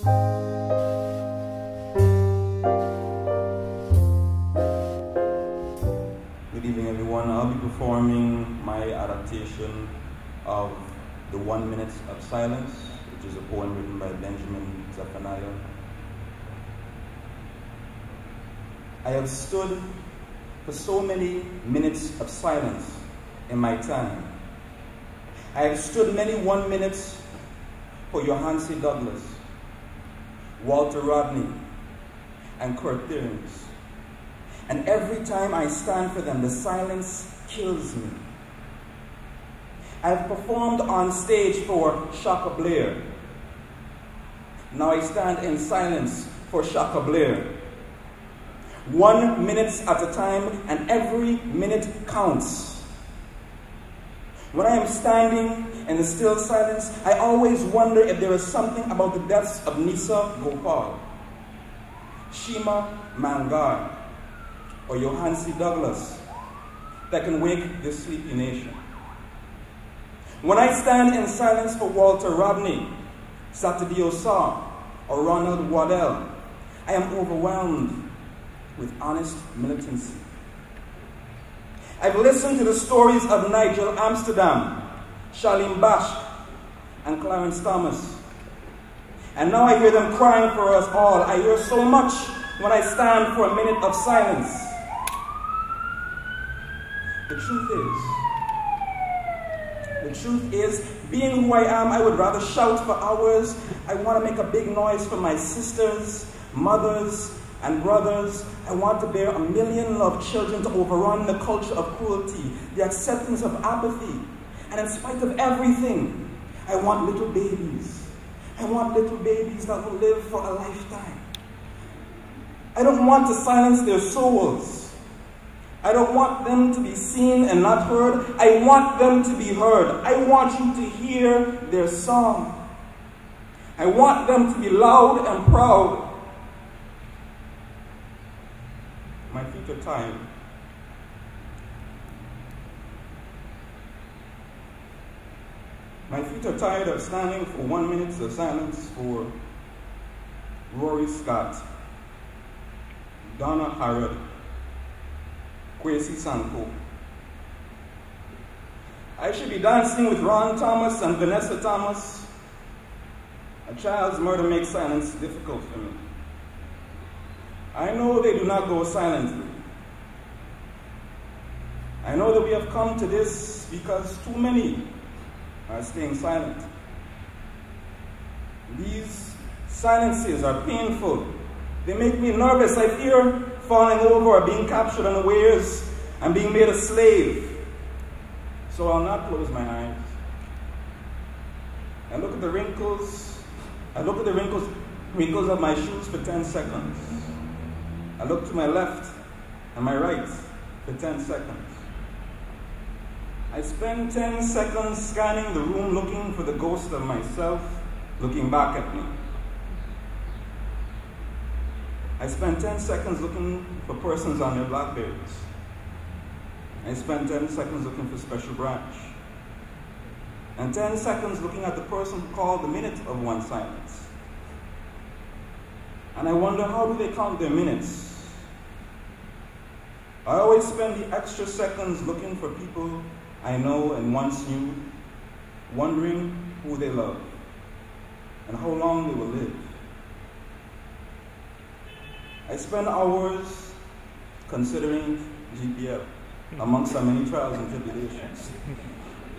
Good evening, everyone. I'll be performing my adaptation of The 1 Minute of Silence, which is a poem written by Benjamin Zephaniah. I have stood for so many minutes of silence in my time. I have stood many 1 minutes for Johansi Douglas, Walter Rodney, and Kurt Thierens. And every time I stand for them, the silence kills me. I have performed on stage for Shaka Blair. Now I stand in silence for Shaka Blair. 1 minute at a time, and every minute counts. When I am standing in the still silence, I always wonder if there is something about the deaths of Nisa Gopal, Shima Mangar, or Johansi Douglas that can wake this sleepy nation. When I stand in silence for Walter Rodney, Saturday Sarr, or Ronald Waddell, I am overwhelmed with honest militancy. I've listened to the stories of Nigel Amsterdam, Charlene Bashk, and Clarence Thomas. And now I hear them crying for us all. I hear so much when I stand for a minute of silence. The truth is, being who I am, I would rather shout for hours. I want to make a big noise for my sisters, mothers, and brothers. I want to bear 1 million loved children to overrun the culture of cruelty, the acceptance of apathy. And in spite of everything, I want little babies. I want little babies that will live for a lifetime. I don't want to silence their souls. I don't want them to be seen and not heard. I want them to be heard. I want you to hear their song. I want them to be loud and proud. My feet are tired. My feet are tired of standing for 1 minute of silence for Rory Scott, Donna Harrod, Kwesi Sanko. I should be dancing with Ron Thomas and Vanessa Thomas. A child's murder makes silence difficult for me. I know they do not go silently. I know that we have come to this because too many are staying silent. These silences are painful. They make me nervous. I fear falling over or being captured unawares and being made a slave. So I'll not close my eyes. I look at the wrinkles. I look at the wrinkles of my shoes for 10 seconds. I look to my left and my right for 10 seconds. I spend 10 seconds scanning the room looking for the ghost of myself looking back at me. I spend 10 seconds looking for persons on their Blackberries. I spend 10 seconds looking for Special Branch. And 10 seconds looking at the person who called the minute of one silence. And I wonder, how do they count their minutes? I always spend the extra seconds looking for people I know and once knew, wondering who they love and how long they will live. I spend hours considering GPL amongst so many trials and tribulations.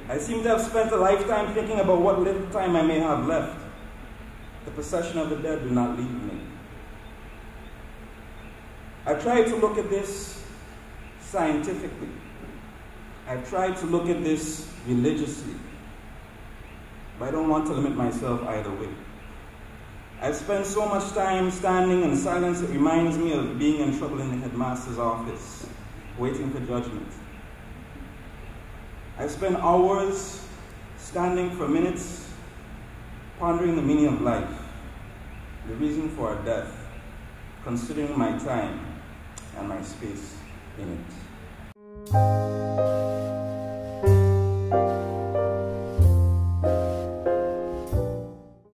I seem to have spent a lifetime thinking about what little time I may have left. The procession of the dead do not leave me. I tried to look at this scientifically. I've tried to look at this religiously, but I don't want to limit myself either way. I've spent so much time standing in silence, it reminds me of being in trouble in the headmaster's office, waiting for judgment. I've spent hours standing for minutes, pondering the meaning of life, the reason for our death, considering my time and my space in it.